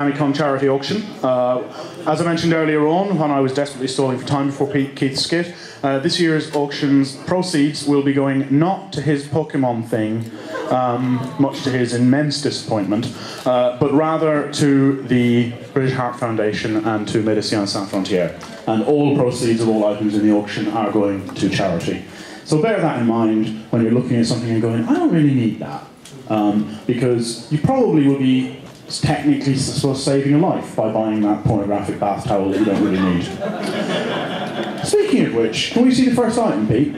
Minamicon charity auction. As I mentioned earlier on, when I was desperately stalling for time before Keith's skit, this year's auction's proceeds will be going not to his Pokemon thing, much to his immense disappointment, but rather to the British Heart Foundation and to Médecins Sans Frontières. And all proceeds of all items in the auction are going to charity. So bear that in mind when you're looking at something and going, I don't really need that. Because you probably will be technically sort of saving a life by buying that pornographic bath towel that you don't really need. Speaking of which, can we see the first item, Pete?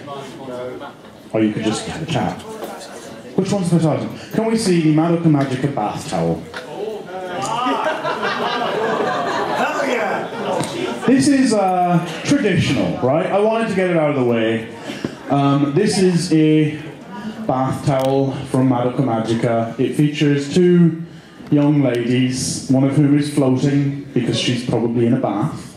Or you could just have a chat. Which one's the first item? Can we see the Madoka Magica bath towel? Hell yeah! This is traditional, right? I wanted to get it out of the way. This is a bath towel from Madoka Magica. It features two young ladies, one of whom is floating because she's probably in a bath.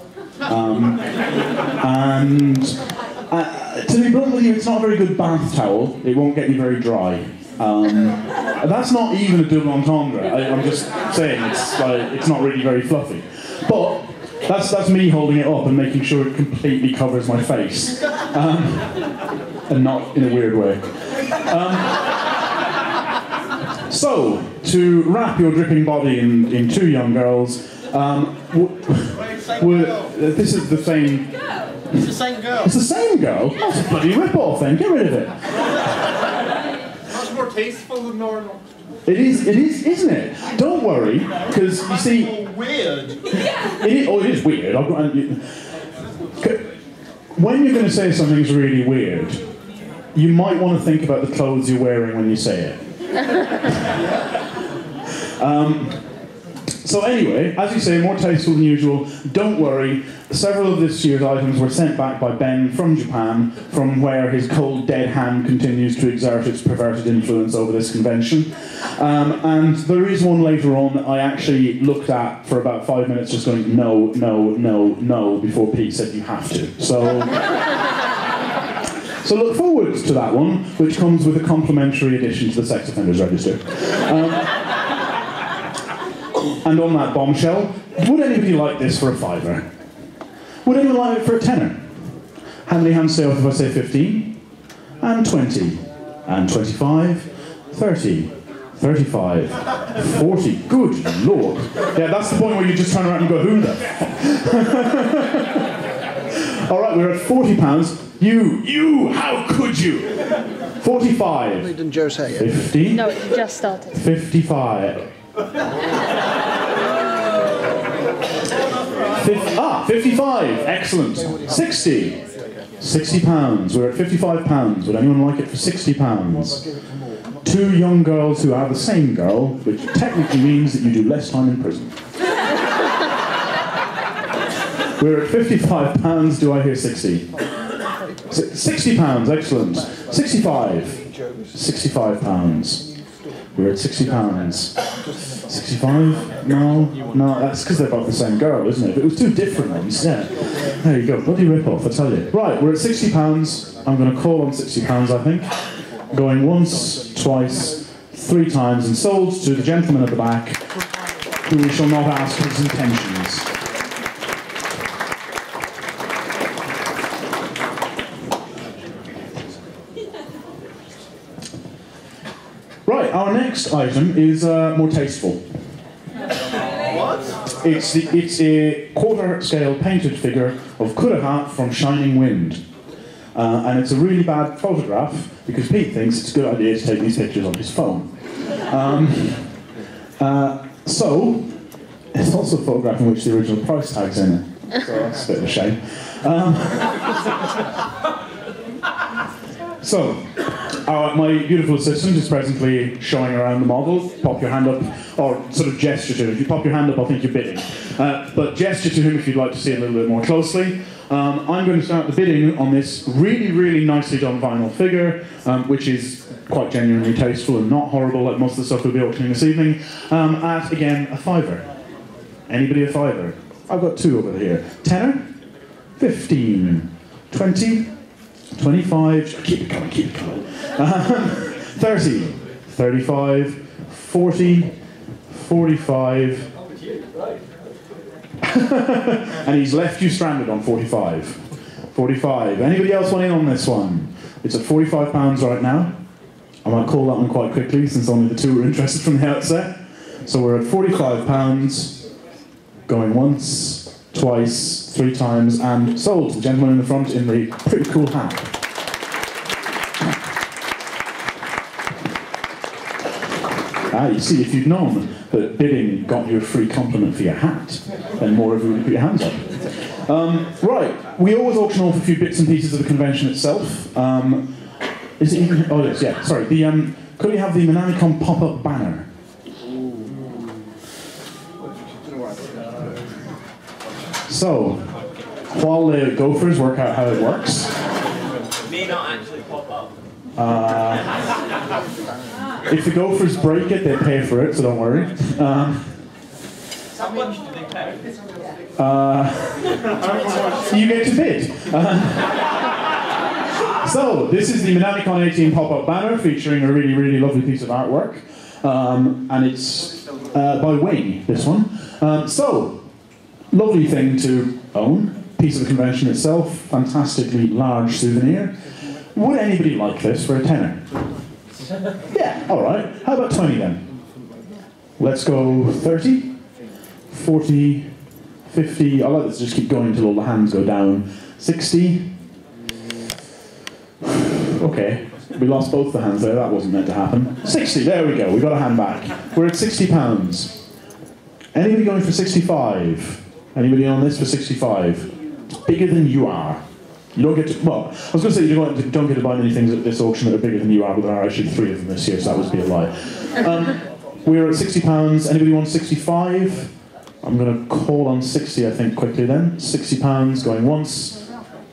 To be blunt with you, it's not a very good bath towel. It won't get you very dry. That's not even a double entendre. I'm just saying it's not really very fluffy. But that's me holding it up and making sure it completely covers my face, and not in a weird way. So, to wrap your dripping body in two young girls, this is the same... It's the same girl. It's the same girl? That's a bloody rip-off then, get rid of it. Much more tasteful than normal. It is, isn't it? Don't worry, because you see... Weird. It is weird. When you're going to say something's really weird, you might want to think about the clothes you're wearing when you say it. So anyway, as you say, more tasteful than usual. Don't worry, several of this year's items were sent back by Ben from Japan, from where his cold dead hand continues to exert its perverted influence over this convention. And there is one later on that I actually looked at for about 5 minutes just going, no, no, no, no, before Pete said you have to. So look forward to that one, which comes with a complimentary addition to the Sex Offenders Register. And on that bombshell, would anybody like this for a £5? Would anyone like it for a £10? How many hands say off if I say 15? And 20? And 25? 30? 35? 40? Good Lord. Yeah, that's the point where you just turn around and go, who the f***? Alright, we're at £40. You, how could you? 45. Didn't Joe say it? 50. No, it just started. 55. 55. Excellent. 60. £60. We're at £55. Would anyone like it for £60? Two young girls who are the same girl, which technically means that you do less time in prison. We're at £55. Do I hear 60? £60, excellent. 65. £65. We're at £60. 65? No, that's because they're both the same girl, isn't it? But it was two different ones, yeah. There you go, bloody rip-off, I tell you. Right, we're at £60. I'm going to call on £60, I think. Going once, twice, 3 times, and sold to the gentleman at the back, who we shall not ask his intentions. Right, our next item is more tasteful. What? It's a quarter-scale painted figure of Kuraha from Shining Wind. And it's a really bad photograph, because Pete thinks it's a good idea to take these pictures on his phone. So, it's also a photograph in which the original price tag's in it. So that's a bit of a shame. So, my beautiful assistant is presently showing around the model. Pop your hand up, or sort of gesture to him. If you pop your hand up, I think you're bidding. But gesture to him if you'd like to see it a little bit more closely. I'm going to start the bidding on this really, really nicely done vinyl figure, which is quite genuinely tasteful and not horrible like most of the stuff we'll be auctioning this evening, at, again, a £5. Anybody a £5? I've got 2 over here. £10? 15? 20? 25, keep it coming. 30, 35, 40, 45, And he's left you stranded on 45. 45. Anybody else want in on this one? It's at £45 right now. I might call that one quite quickly since only the two were interested from the outset. So we're at £45, going once, twice, 3 times, and sold to the gentleman in the front in the pretty cool hat. You see, if you'd known that bidding got you a free compliment for your hat, then more of you would put your hands up. Right, we always auction off a few bits and pieces of the convention itself. Is it even? Oh yes, yeah. Sorry. Could we have the Minamicon pop-up banner? So, while the gophers work out how it works. May not actually pop up. If the gophers break it, they pay for it, so don't worry. How much do they pay? You get to bid. So, this is the Minamicon 18 pop-up banner featuring a really, really lovely piece of artwork. And it's by Wing, this one. So, lovely thing to own. Piece of the convention itself, fantastically large souvenir. Would anybody like this for a tenner? Yeah, alright. How about 20 then? Let's go 30, 40, 50. I'll let this just keep going until all the hands go down. 60. Okay, we lost both the hands there, that wasn't meant to happen. 60, there we go, we got a hand back. We're at £60. Anybody going for 65? Anybody on this for 65? It's bigger than you are. You don't get to, well, I was going to say you don't get to buy many things at this auction that are bigger than you are, but there are actually 3 of them this year, so that would be a lie. We're at £60. Anybody want 65? I'm going to call on 60, I think, quickly then. £60 going once,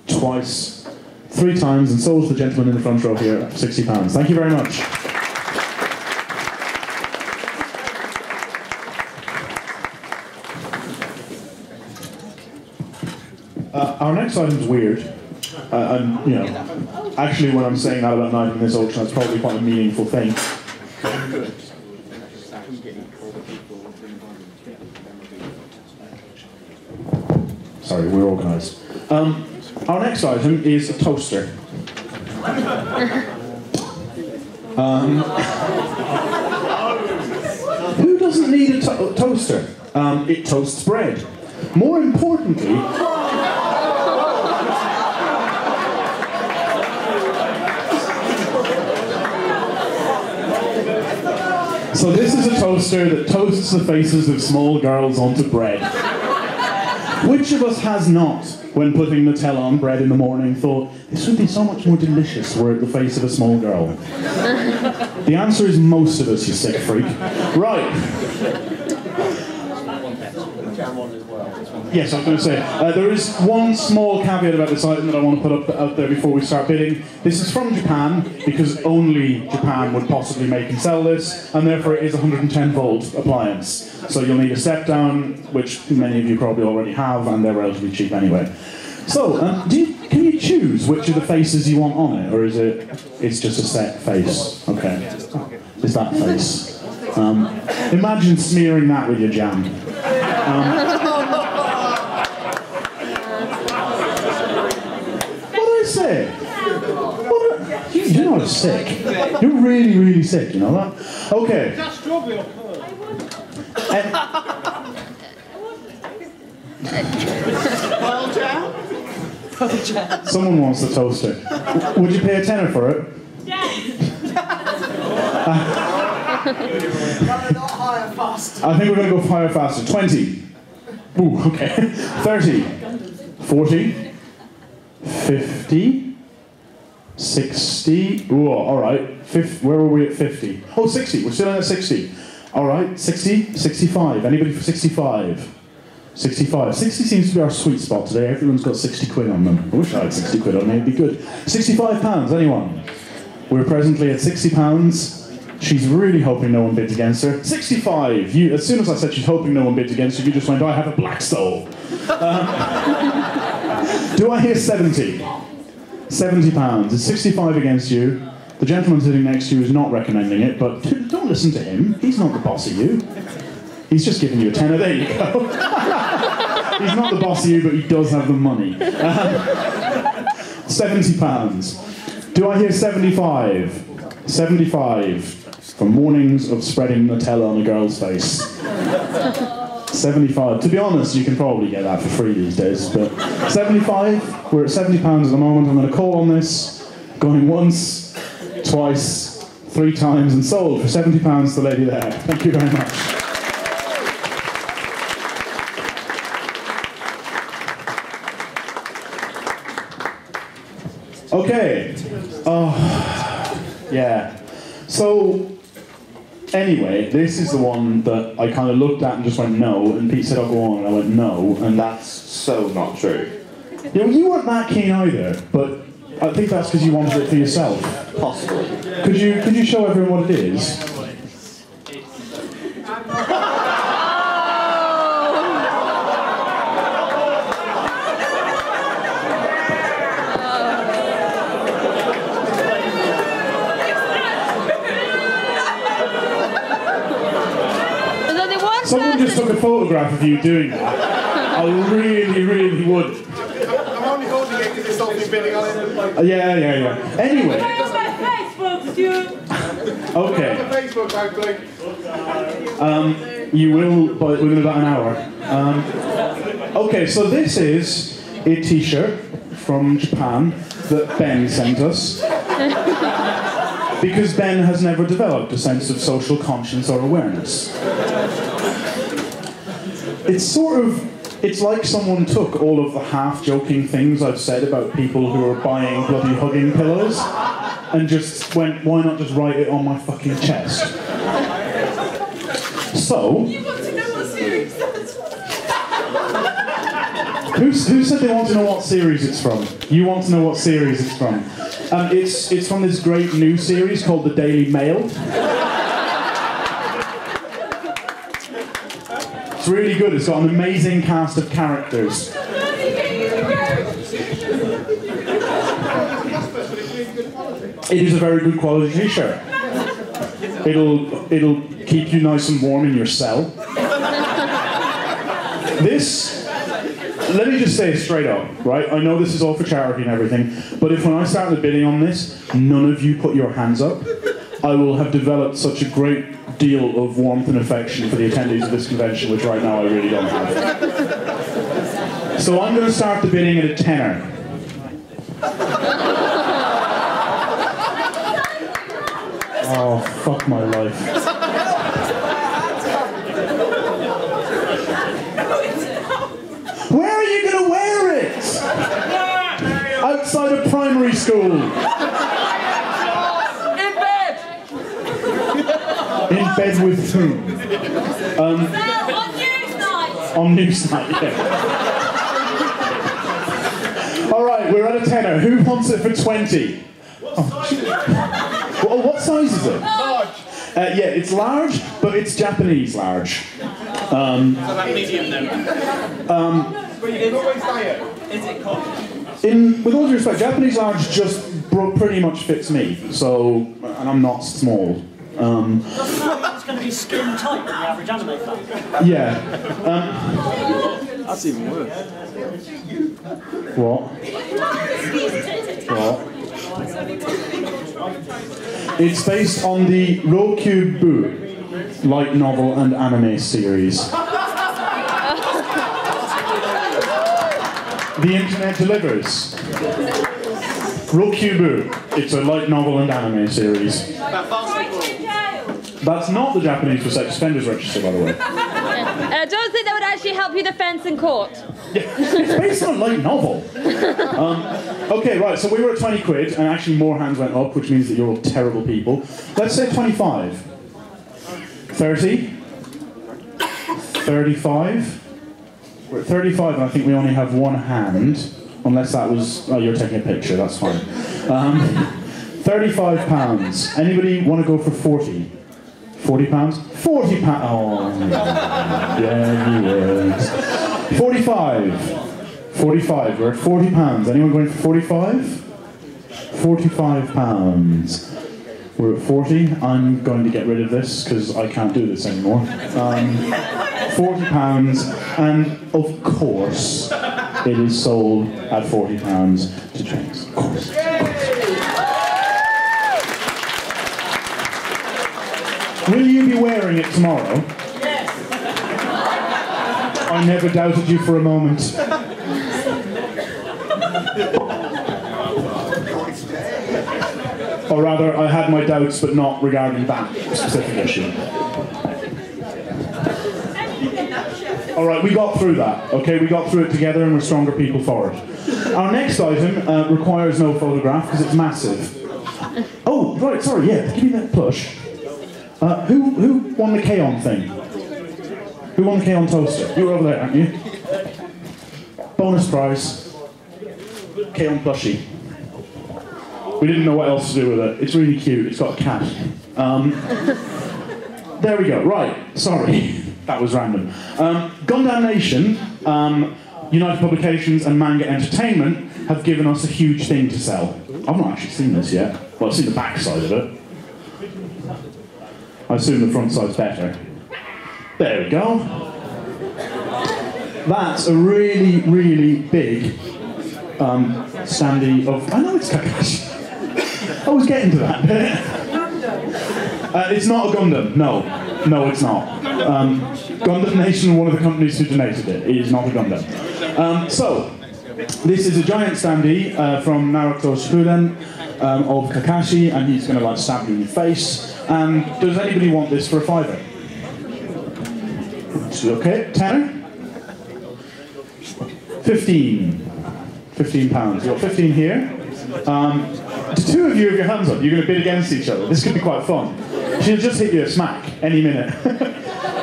twice, 3 times, and sold to the gentleman in the front row here at £60. Thank you very much. Our next item's weird. And, you know, actually when I'm saying that about an item in this auction, that's probably quite a meaningful thing. Sorry, we're organised. Our next item is a toaster. Who doesn't need a toaster? It toasts bread. More importantly, so this is a toaster that toasts the faces of small girls onto bread. Which of us has not, when putting Nutella on bread in the morning, thought, this would be so much more delicious were it the face of a small girl? The answer is most of us, you sick freak. Right. Yes, I was going to say, there is one small caveat about this item that I want to put up there before we start bidding. This is from Japan, because only Japan would possibly make and sell this, and therefore it is a 110-volt appliance. So you'll need a step down, which many of you probably already have, and they're relatively cheap anyway. So, can you choose which of the faces you want on it, or is it's just a set face? Okay, it's that face. Imagine smearing that with your jam. Sick. You're not sick. You're really, really sick, you know that? Okay. Someone wants the toaster. Would you pay a tenner for it? I think we're going to go higher faster. 20. Ooh, okay. 30. 40. 50, 60, ooh, alright, where were we at 50? Oh, 60, we're still in at 60. Alright, 60, 65, anybody for 65? 65, 60 seems to be our sweet spot today, everyone's got 60 quid on them. I wish I had 60 quid on me, it'd be good. £65, anyone? We're presently at £60, she's really hoping no one bids against her. 65, as soon as I said she's hoping no one bids against her, you just went, I have a black soul. Do I hear 70? £70. It's 65 against you. The gentleman sitting next to you is not recommending it, but don't listen to him. He's not the boss of you. He's just giving you a tenner. There you go. He's not the boss of you, but he does have the money. £70. Do I hear 75? 75 for mornings of spreading Nutella on a girl's face. 75. To be honest, you can probably get that for free these days. But 75. We're at £70 at the moment. I'm going to call on this. Going once, twice, 3 times, and sold for £70 to the lady there. Thank you very much. Okay. Oh, yeah. So, anyway, this is the one that I kind of looked at and just went no, and Pete said, "I'll go on," and I went no, and that's so not true. Yeah, well, you weren't that keen either, but I think that's because you wanted it for yourself. Possibly. Could you show everyone what it is? Someone just took a photograph of you doing that. I really, really would. I'm only holding it because it's not been billing on it. Yeah. Anyway. Okay. Facebook, You will within about an hour. Okay, so this is a t-shirt from Japan that Ben sent us. Because Ben has never developed a sense of social conscience or awareness. It's like someone took all of the half-joking things I've said about people who are buying bloody hugging pillows and just went, why not just write it on my fucking chest? So... You want to know what series that's from? Who said they want to know what series it's from? You want to know what series it's from. It's from this great new series called The Daily Mail. It's really good. It's got an amazing cast of characters. It is a very good quality t-shirt. It'll keep you nice and warm in your cell. This, let me just say straight up, right? I know this is all for charity and everything, but if when I started bidding on this, none of you put your hands up, I will have developed such a great deal of warmth and affection for the attendees of this convention, which right now I really don't have. So I'm going to start the bidding at a tenner. Oh, fuck my life. Where are you going to wear it? Outside of primary school. In bed with whom? On Newsnight! On Newsnight, yeah. Alright, we're at a tenner. Who wants it for 20? Oh, what size is it? Large. Yeah, it's large, but it's Japanese large. Medium then. But you can always buy it. Is it common? With all due respect, Japanese large just pretty much fits me. So, and I'm not small. It's going to be skin tight for the average anime fan. Yeah. That's even worse. What? What? It's based on the Rokyubu light novel and anime series. The internet delivers. Rokyubu. It's a light novel and anime series. That's not the Japanese for sex offenders register, by the way. I don't think that would actually help you defence in court. Yeah, it's based on a light novel. Okay, right, so we were at 20 quid, and actually more hands went up, which means that you're all terrible people. Let's say 25. 30. 35. We're at 35, and I think we only have one hand. Unless that was... Oh, you're taking a picture, that's fine. £35. Anybody want to go for 40? £40? £40! Oh, yeah, you would. 45. 45. We're at £40. Anyone going for 45? £45. We're at 40. I'm going to get rid of this because I can't do this anymore. £40, and of course, it is sold at £40 to trains. Of course. Will you be wearing it tomorrow? Yes. I never doubted you for a moment. Or rather, I had my doubts, but not regarding that specific issue. Alright, we got through that, okay? We got through it together and we're stronger people for it. Our next item requires no photograph because it's massive. Oh, right, sorry, yeah, give me that plush. Who won the K-On thing? Who won the K-On toaster? You were over there, aren't you? Bonus prize. K-On plushie. We didn't know what else to do with it. It's really cute. It's got a cat. There we go. Right. Sorry. That was random. Gundam Nation, United Publications and Manga Entertainment have given us a huge thing to sell. I've not actually seen this yet. Well, I've seen the back side of it. I assume the front side's better. There we go. That's a really, really big standee of... I know it's Kakashi. I was getting to that bit. It's not a Gundam. No. No, it's not. Gundam Nation are one of the companies who donated it. It is not a Gundam. So, this is a giant standee from Naruto Shippuden of Kakashi, and he's going to like stab you in the face. And does anybody want this for a £5? Okay, tenner? 15. £15. You've got 15 here. The two of you have your hands up. You're going to bid against each other. This could be quite fun. She'll just hit you a smack any minute.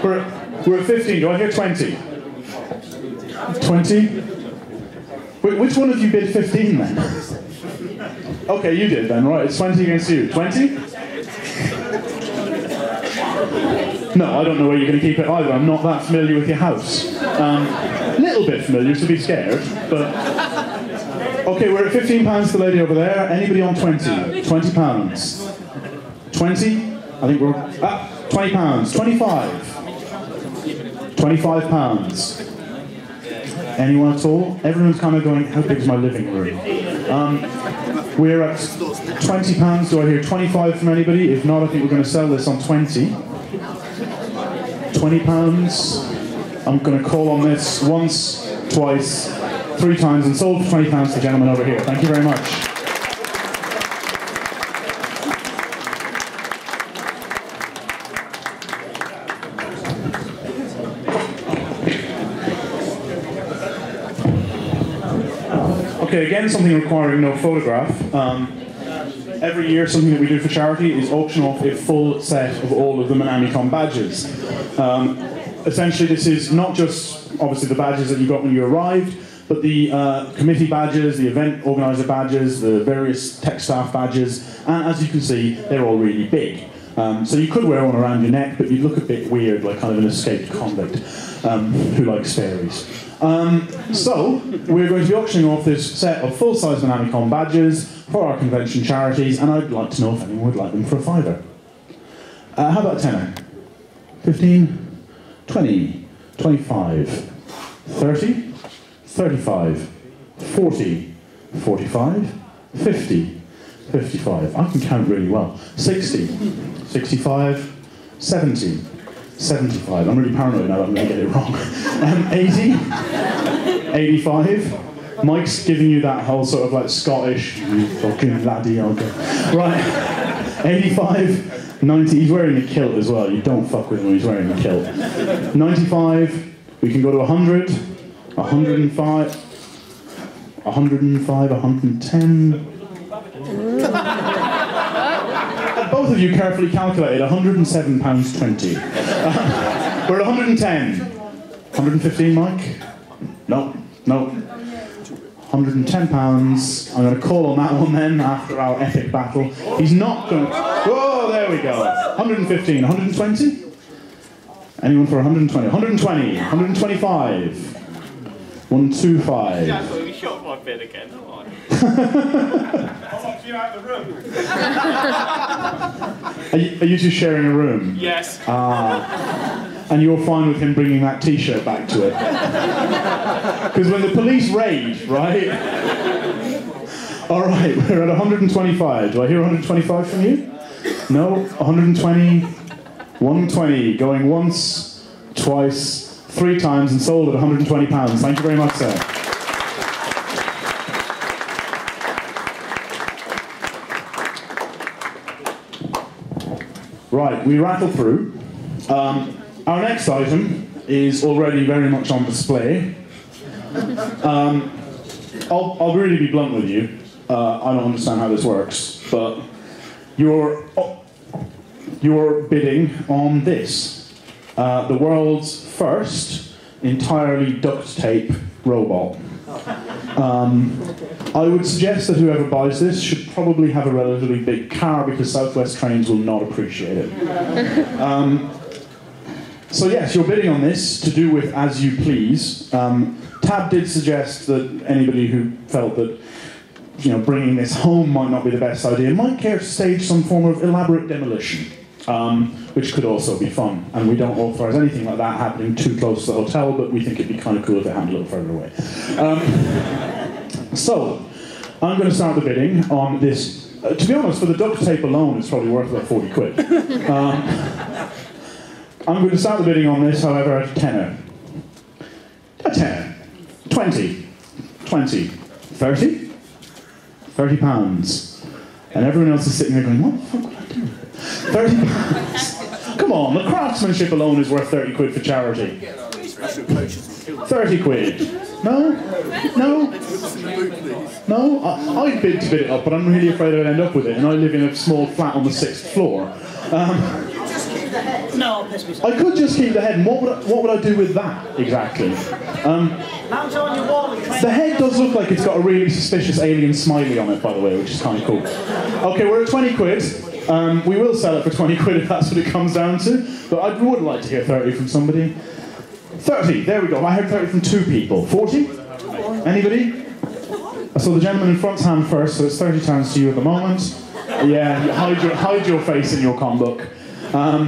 we're at 15. Do I hear 20? 20? Which one of you bid 15 then? Okay, you did then, right. It's 20 against you. 20? No, I don't know where you're going to keep it either. I'm not that familiar with your house. Little bit familiar, so be scared, but... Okay, we're at £15 to the lady over there. Anybody on 20? £20. 20? I think we're... Ah, £20. 25. £25. Anyone at all? Everyone's kind of going, how big is my living room? We're at £20. Do I hear 25 from anybody? If not, I think we're going to sell this on 20. £20. I'm going to call on this once, twice, 3 times, and sold for £20 to the gentleman over here. Thank you very much. Okay, again, something requiring no photograph. Every year, something that we do for charity is auction off a full set of all of the Minamicon badges. Essentially, this is not just, obviously, the badges that you got when you arrived, but the committee badges, the event organizer badges, the various tech staff badges, and as you can see, they're all really big. So you could wear one around your neck, but you'd look a bit weird, like kind of an escaped convict who likes fairies. So, we're going to be auctioning off this set of full-size Minamicon badges for our convention charities, and I'd like to know if anyone would like them for a £5. How about a tenner? 15? 20? 25? 30? 35? 40? 45? 50? 55? I can count really well. 60? 65? 70? 75? I'm really paranoid now that I'm going to get it wrong. 80? 85? Mike's giving you that whole sort of like Scottish, you fucking laddie, okay. Right. 85? 90? He's wearing a kilt as well. You don't fuck with him when he's wearing a kilt. 95? We can go to 100? 105? 105? 110? Both of you carefully calculated £107.20. We're at 110. 115, Mike? No, no. £110. I'm going to call on that one then after our epic battle. He's not going to... Whoa, there we go. 115. 120? Anyone for 120? 120. 125. 125. Yeah, I thought we shot my bid again. Come on. I'll lock you out of the room. Are you two sharing a room? Yes. And you're fine with him bringing that T-shirt back to it? Because when the police raid, right? All right, we're at 125. Do I hear 125 from you? No? 120, 120, going once, twice, 3 times, and sold at £120. Thank you very much, sir. Right, we rattle through. Our next item is already very much on display. I'll really be blunt with you. I don't understand how this works, but you're bidding on this. The world's first entirely duct tape robot. I would suggest that whoever buys this should probably have a relatively big car because Southwest Trains will not appreciate it. So yes, you're bidding on this to do with as you please. Tab did suggest that anybody who felt that bringing this home might not be the best idea might care to stage some form of elaborate demolition, which could also be fun. And we don't authorise anything like that happening too close to the hotel, but we think it'd be kind of cool if it happened a little further away. So, I'm going to start the bidding on this. To be honest, for the duct tape alone, it's probably worth about 40 quid. I'm going to start the bidding on this, however, at a tenner. A tenner. 20. 20. 30? £30. And everyone else is sitting there going, what the fuck would I do with it? £30. Come on, the craftsmanship alone is worth 30 quid for charity. 30 quid. No? No? No? I'd bid to bid it up, but I'm really afraid I'd end up with it, and I live in a small flat on the 6th floor. No, piss me. I could just keep the head, and what would I do with that, exactly? Mount it on your wall and The head does look like it's got a really suspicious alien smiley on it, by the way, which is kind of cool. Okay, we're at 20 quid. We will sell it for 20 quid if that's what it comes down to, but I would like to hear 30 from somebody. 30, there we go. I heard 30 from 2 people. 40? Anybody? I saw the gentleman in front's hand first, so it's 30 turns to you at the moment. Yeah, hide your face in your com book. Oh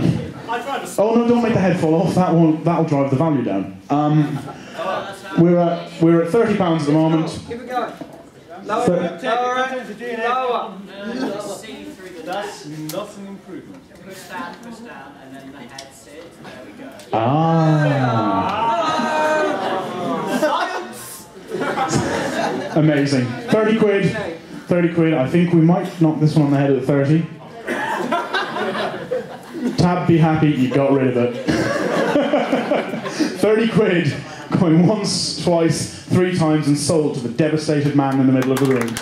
no, don't make the head fall off. That'll drive the value down. We're at £30 at the moment. Keep it going. Lower. That's not an improvement. Push down, and then the head sits. There we go. Amazing. 30 quid. 30 quid. I think we might knock this one on the head at 30. Tab, be happy, you got rid of it. 30 quid, going once, twice, 3 times, and sold to the devastated man in the middle of the room.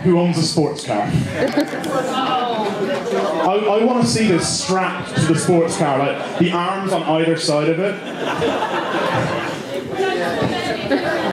Who owns a sports car? I want to see this strapped to the sports car, like the arms on either side of it.